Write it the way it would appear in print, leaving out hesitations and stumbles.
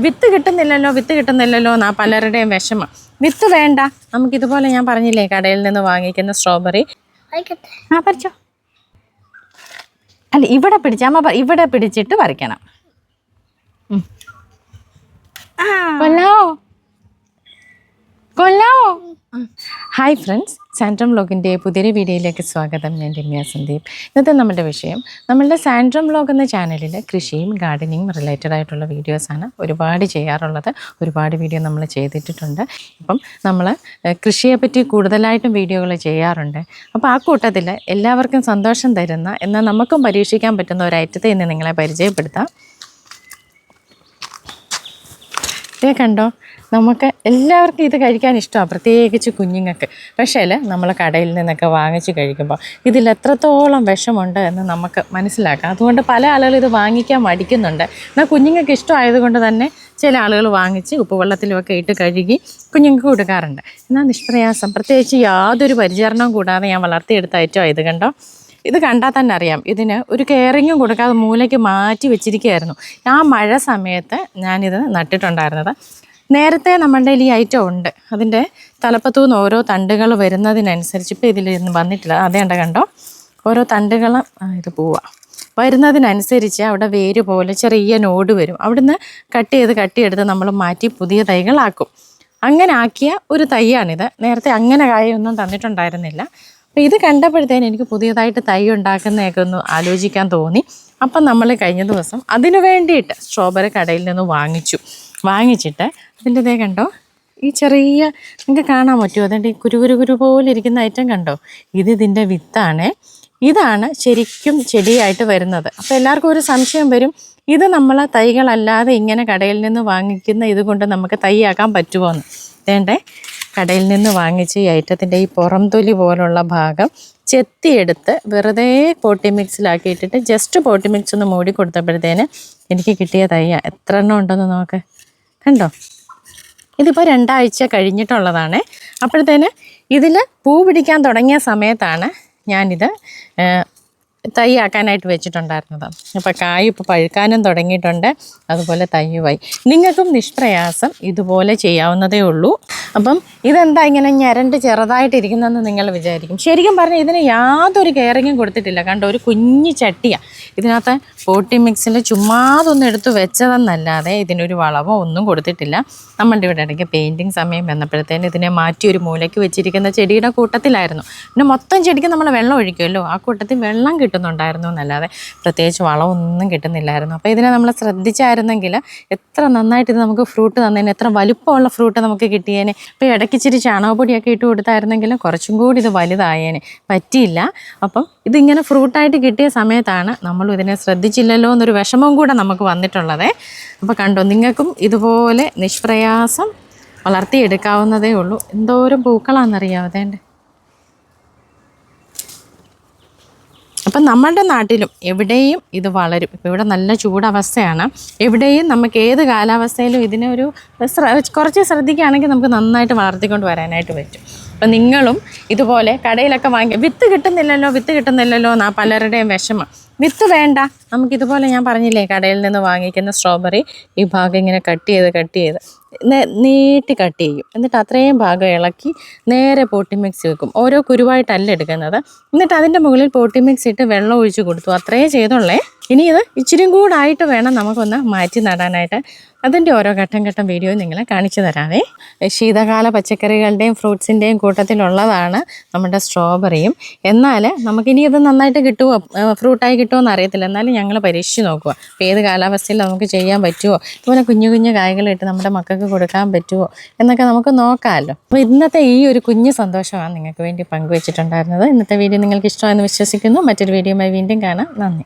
വിത്ത് കിട്ടുന്നില്ലല്ലോ എന്നാ പലരുടെയും വിഷമം. വിത്ത് വേണ്ട, നമുക്കിതുപോലെ ഞാൻ പറഞ്ഞില്ലേ കടയിൽ നിന്ന് വാങ്ങിക്കുന്ന സ്ട്രോബെറി. പറിച്ചോ. അല്ല, ഇവിടെ പിടിച്ച അമ്മ ഇവിടെ പിടിച്ചിട്ട് പറിക്കണം. കൊല്ലാവോ? ഹായ് ഫ്രണ്ട്സ്, സാൻഡ്രം വ്ലോഗിൻ്റെ പുതിയൊരു വീഡിയോയിലേക്ക് സ്വാഗതം. ഞാൻ രമ്യ സന്ദീപ്. ഇന്നത്തെ നമ്മുടെ വിഷയം, നമ്മളുടെ സാൻഡ്രം വ്ലോഗ് എന്ന ചാനലിൽ കൃഷിയും ഗാർഡനിങ്ങും റിലേറ്റഡ് ആയിട്ടുള്ള വീഡിയോസാണ് ഒരുപാട് ചെയ്യാറുള്ളത്. ഒരുപാട് വീഡിയോ നമ്മൾ ചെയ്തിട്ടുണ്ട്. അപ്പം നമ്മൾ കൃഷിയെപ്പറ്റി കൂടുതലായിട്ടും വീഡിയോകൾ ചെയ്യാറുണ്ട്. അപ്പോൾ ആ കൂട്ടത്തിൽ എല്ലാവർക്കും സന്തോഷം തരുന്ന, എന്നാൽ നമുക്കും പരീക്ഷിക്കാൻ പറ്റുന്ന ഒരു ഐറ്റത്തെ ഇന്ന് നിങ്ങളെ പരിചയപ്പെടുത്താം. ഇതേ കണ്ടോ, നമുക്ക് എല്ലാവർക്കും ഇത് കഴിക്കാൻ ഇഷ്ടമാണ്, പ്രത്യേകിച്ച് കുഞ്ഞുങ്ങൾക്ക്. പക്ഷേ നമ്മൾ കടയിൽ നിന്നൊക്കെ വാങ്ങിച്ച് കഴിക്കുമ്പോൾ ഇതിൽ എത്രത്തോളം വിഷമുണ്ട് എന്ന് നമുക്ക് മനസ്സിലാക്കാം. അതുകൊണ്ട് പല ആളുകൾ ഇത് വാങ്ങിക്കാൻ മടിക്കുന്നുണ്ട്. എന്നാൽ കുഞ്ഞുങ്ങൾക്ക് ഇഷ്ടമായതുകൊണ്ട് തന്നെ ചില ആളുകൾ വാങ്ങിച്ച് ഉപ്പുവെള്ളത്തിലുമൊക്കെ ഇട്ട് കഴുകി കുഞ്ഞുങ്ങൾക്ക് കൊടുക്കാറുണ്ട്. എന്നാൽ നിഷ്പ്രയാസം, പ്രത്യേകിച്ച് യാതൊരു പരിചരണവും കൂടാതെ ഞാൻ വളർത്തിയെടുത്ത ഐറ്റമാണ് ഇത്. കണ്ടോ, ഇത് കണ്ടാൽ തന്നെ അറിയാം, ഇതിന് ഒരു കെയറിങ്ങും കൊടുക്കാതെ മൂലയ്ക്ക് മാറ്റി വെച്ചിരിക്കുകയായിരുന്നു. ആ മഴ സമയത്ത് ഞാനിത് നട്ടിട്ടുണ്ടായിരുന്നത്. നേരത്തെ നമ്മളുടെ ഈ ഐറ്റം ഉണ്ട്, അതിൻ്റെ തലപ്പത്തു നിന്ന് ഓരോ തണ്ടുകൾ വരുന്നതിനനുസരിച്ച്, ഇപ്പോൾ ഇതിലൊന്നും വന്നിട്ടില്ല, അതേണ്ട കണ്ടോ, ഓരോ തണ്ടുകൾ ഇത് വരുന്നതിനനുസരിച്ച് അവിടെ വേര് പോലെ ചെറിയ നോട് വരും. അവിടുന്ന് കട്ടിയെടുത്ത് നമ്മൾ മാറ്റി പുതിയ തൈകളാക്കും. അങ്ങനെ ആക്കിയ ഒരു തൈയാണിത്. നേരത്തെ അങ്ങനെ കായൊന്നും തന്നിട്ടുണ്ടായിരുന്നില്ല. അപ്പോൾ ഇത് കണ്ടപ്പോഴത്തേന് എനിക്ക് പുതിയതായിട്ട് തൈ ഉണ്ടാക്കുന്നതൊക്കെ ഒന്ന് ആലോചിക്കാൻ തോന്നി. അപ്പം നമ്മൾ കഴിഞ്ഞ ദിവസം അതിനു വേണ്ടിയിട്ട് സ്ട്രോബെറി കടയിൽ നിന്ന് വാങ്ങിച്ചിട്ട് അതിൻ്റെ ഇതേ കണ്ടോ, ഈ ചെറിയ, നിങ്ങൾക്ക് കാണാൻ പറ്റുമോ, അതുകൊണ്ട് ഈ കുരു പോലെ ഇരിക്കുന്ന ഐറ്റം കണ്ടോ, ഇതിൻ്റെ വിത്താണ്. ഇതാണ് ശരിക്കും ചെടിയായിട്ട് വരുന്നത്. അപ്പോൾ എല്ലാവർക്കും ഒരു സംശയം വരും, ഇത് നമ്മൾ തൈകളല്ലാതെ ഇങ്ങനെ കടയിൽ നിന്ന് വാങ്ങിക്കുന്ന ഇതുകൊണ്ട് നമുക്ക് തൈയാക്കാൻ പറ്റുമോ എന്ന്. വേണ്ടേ, കടയിൽ നിന്ന് വാങ്ങിച്ച് ഈ ഐറ്റത്തിൻ്റെ ഈ പുറംതൊലി പോലുള്ള ഭാഗം ചെത്തിയെടുത്ത് വെറുതെ പോട്ടി മിക്സിലാക്കിയിട്ടിട്ട് ജസ്റ്റ് പോട്ടി മിക്സ് ഒന്ന് മൂടി കൊടുത്തപ്പോഴത്തേന് എനിക്ക് കിട്ടിയ തൈയാണ്. എത്ര എണ്ണം ഉണ്ടെന്ന് നോക്ക്, കണ്ടോ. ഇതിപ്പോൾ 2 ആഴ്ച കഴിഞ്ഞിട്ടുള്ളതാണ്. അപ്പോഴത്തേന് ഇതിൽ പൂ പിടിക്കാൻ തുടങ്ങിയ സമയത്താണ് ഞാനിത് തൈയാക്കാനായിട്ട് വെച്ചിട്ടുണ്ടായിരുന്നത്. അപ്പോൾ കായ് ഇപ്പോൾ പഴുക്കാനും തുടങ്ങിയിട്ടുണ്ട്, അതുപോലെ തയ്യുമായി. നിങ്ങൾക്കും നിഷ്പ്രയാസം ഇതുപോലെ ചെയ്യാവുന്നതേ ഉള്ളൂ. അപ്പം ഇതെന്താ ഇങ്ങനെ ഞരണ്ട് ചെറുതായിട്ടിരിക്കുന്നതെന്ന് നിങ്ങൾ വിചാരിക്കും. ശരിക്കും പറഞ്ഞാൽ ഇതിന് യാതൊരു കെയറിങ്ങും കൊടുത്തിട്ടില്ല. കണ്ടോ, ഒരു കുഞ്ഞു ചട്ടിയാണ്. ഇതിനകത്ത് പോട്ടി മിക്സിൽ ചുമ്മാതൊന്നും എടുത്ത് വെച്ചതെന്നല്ലാതെ ഇതിനൊരു വളമോ ഒന്നും കൊടുത്തിട്ടില്ല. നമ്മളുടെ ഇവിടെ ഇടയ്ക്ക് പെയിൻറ്റിങ് സമയം വന്നപ്പോഴത്തേന് ഇതിനെ മാറ്റി ഒരു മൂലയ്ക്ക് വെച്ചിരിക്കുന്ന ചെടിയുടെ കൂട്ടത്തിലായിരുന്നു. പിന്നെ മൊത്തം ചെടിക്ക് നമ്മൾ വെള്ളം ഒഴിക്കുമല്ലോ, ആ കൂട്ടത്തിൽ വെള്ളം കിട്ടുന്നുണ്ടായിരുന്നു എന്നല്ലാതെ പ്രത്യേകിച്ച് വളമൊന്നും കിട്ടുന്നില്ലായിരുന്നു. അപ്പോൾ ഇതിനെ നമ്മൾ ശ്രദ്ധിച്ചായിരുന്നെങ്കിൽ എത്ര നന്നായിട്ട് ഇത് നമുക്ക് ഫ്രൂട്ട് തന്നേനെ, എത്ര വലുപ്പമുള്ള ഫ്രൂട്ട് നമുക്ക് കിട്ടിയേനെ. ഇപ്പോൾ ഇടയ്ക്ക് ഇച്ചിരി ചാണകപ്പൊടിയൊക്കെ ഇട്ട് കൊടുത്തായിരുന്നെങ്കിലും കുറച്ചും കൂടി ഇത് വലുതായേനെ. പറ്റിയില്ല. അപ്പം ഇതിങ്ങനെ ഫ്രൂട്ടായിട്ട് കിട്ടിയ സമയത്താണ് നമ്മളും ഇതിനെ ശ്രദ്ധിച്ചില്ലല്ലോ എന്നൊരു വിഷമവും കൂടെ നമുക്ക് വന്നിട്ടുള്ളത്. അപ്പോൾ കണ്ടോ, നിങ്ങൾക്കും ഇതുപോലെ നിഷ്പ്രയാസം വളർത്തിയെടുക്കാവുന്നതേ ഉള്ളൂ. എന്തോരം പൂക്കളാണെന്നറിയാമോ അതേണ്ട. അപ്പം നമ്മളുടെ നാട്ടിലും എവിടെയും ഇത് വളരും. ഇപ്പോൾ ഇവിടെ നല്ല ചൂടവസ്ഥയാണ്. എവിടെയും നമുക്ക് ഏത് കാലാവസ്ഥയിലും ഇതിനെ ഒരു കുറച്ച് ശ്രദ്ധിക്കുകയാണെങ്കിൽ നമുക്ക് നന്നായിട്ട് വളർത്തിക്കൊണ്ട് വരാനായിട്ട് പറ്റും. അപ്പം നിങ്ങളും ഇതുപോലെ കടയിലൊക്കെ വിത്ത് കിട്ടുന്നില്ലല്ലോ എന്നാ പലരുടെയും വിഷമം. വിത്ത് വേണ്ട, നമുക്കിതുപോലെ ഞാൻ പറഞ്ഞില്ലേ കടയിൽ നിന്ന് വാങ്ങിക്കുന്ന സ്ട്രോബെറി ഈ ഭാഗം ഇങ്ങനെ കട്ട് ചെയ്ത് നീട്ടി കട്ട് ചെയ്യും. എന്നിട്ട് അത്രയും ഭാഗം ഇളക്കി നേരെ പോട്ടി മിക്സ് വെക്കും. ഓരോ കുരുവായിട്ടല്ല എടുക്കുന്നത്. എന്നിട്ട് അതിൻ്റെ മുകളിൽ പോട്ടി മിക്സ് ഇട്ട് വെള്ളം ഒഴിച്ച് കൊടുത്തു. അത്രയേ ചെയ്തുള്ളേ. ഇനി ഇത് ഇച്ചിരി കൂടായിട്ട് വേണം നമുക്കൊന്ന് മാറ്റി നടാനായിട്ട്. അതിൻ്റെ ഓരോ ഘട്ടം വീഡിയോ നിങ്ങളെ കാണിച്ചു തരാവേ. ശീതകാല പച്ചക്കറികളുടെയും ഫ്രൂട്ട്സിൻ്റെയും കൂട്ടത്തിലുള്ളതാണ് നമ്മുടെ സ്ട്രോബെറിയും. എന്നാൽ നമുക്കിനി ഇത് നന്നായിട്ട് കിട്ടുമോ, ഫ്രൂട്ടായി കിട്ടുമോ എന്ന് അറിയത്തില്ല. എന്നാലും ഞങ്ങൾ പരീക്ഷിച്ച് നോക്കുക. അപ്പോൾ ഏത് കാലാവസ്ഥയിൽ നമുക്ക് ചെയ്യാൻ പറ്റുമോ, ഇതുപോലെ കുഞ്ഞു കായ്കളിട്ട് നമ്മുടെ മക്കൾക്ക് കൊടുക്കാൻ പറ്റുമോ എന്നൊക്കെ നമുക്ക് നോക്കാമല്ലോ. അപ്പോൾ ഇന്നത്തെ ഈ ഒരു കുഞ്ഞു സന്തോഷമാണ് നിങ്ങൾക്ക് വേണ്ടി പങ്കുവെച്ചിട്ടുണ്ടായിരുന്നത്. ഇന്നത്തെ വീഡിയോ നിങ്ങൾക്ക് ഇഷ്ടമായെന്ന് വിശ്വസിക്കുന്നു. മറ്റൊരു വീഡിയോയുമായി വീണ്ടും കാണാം. നന്ദി.